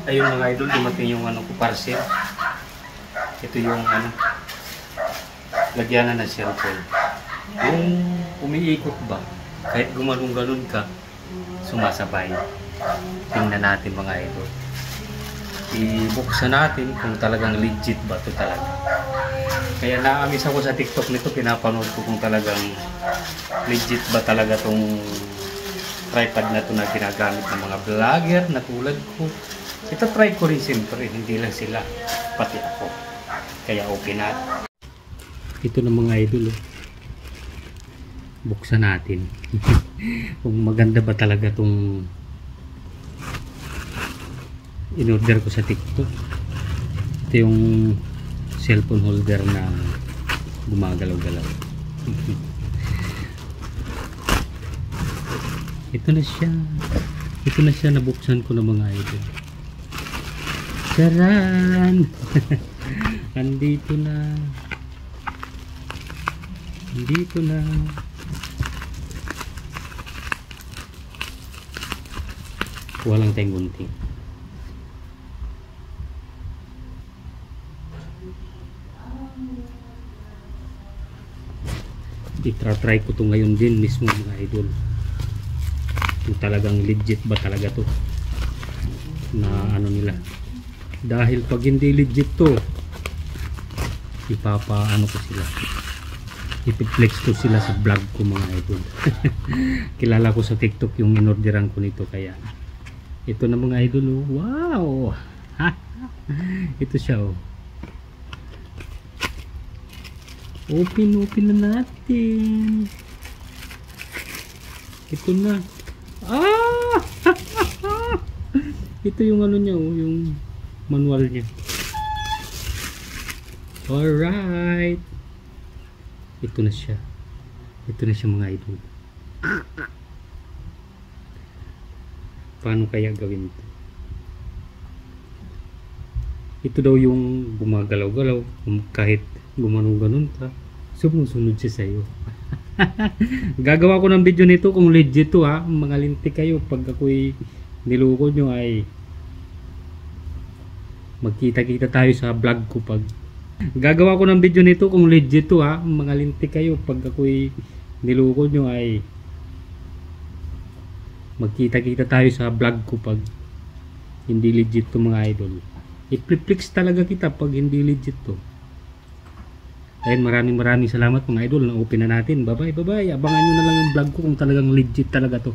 Ayun mga idol, dumating yung ano ko parcel. Ito yung ano, lagyanan ng cellphone. Yung umiikot ba, kahit gumalong-galon ka, sumasabay. Tingnan natin mga idol. Ibuksan natin kung talagang legit ba ito talaga. Kaya naamis ako sa TikTok nito, pinapanood ko kung talagang legit ba talaga tong tripod na ito na ginagamit ng mga vlogger na tulad ko. Ito try ko rin siyempre, hindi lang sila, pati ako. Kaya okay na. Ito na mga idol. Buksan natin. Kung maganda ba talaga itong in-order ko sa TikTok. Ito yung cellphone holder na gumagalaw-galaw. Ito na siya. Ito na siya, nabuksan ko ng mga idol. Charan! Andito na. Andito na. Walang tayong gunting. I-try ko to ngayon din mismo mga idol. Kung talagang legit ba talaga to na ano nila. Dahil pag hindi legit to, ipapaano ko sila, ipiplex ko sila sa vlog ko mga idol. Kilala ko sa TikTok yung inorderan ko nito, kaya ito na mga idol. Oh. Wow. Ito siya oh. Open na natin. Ito na. Ito yung ano niya oh, yung manual niya. Alright. Ito na siya. Ito na siya mga idol. Paano kaya gawin ito? Ito daw yung gumagalaw-galaw. Kahit gumanong-ganon ka, sumusunod siya sa'yo. Gagawa ko ng video nito kung legit to ha. Mga lintik kayo. Pag ako'y niloko nyo ay magkita-kita tayo sa vlog ko. Pag gagawa ko ng video nito kung legit to ha. Mga lintik kayo. Pag ako'y niloko nyo ay magkita-kita tayo sa vlog ko. Pag hindi legit to mga idol, i-flip-flix talaga kita pag hindi legit to. Ayun, maraming salamat mga idol na open na natin. Bye bye. Abangan nyo na lang yung vlog ko kung talagang legit talaga to.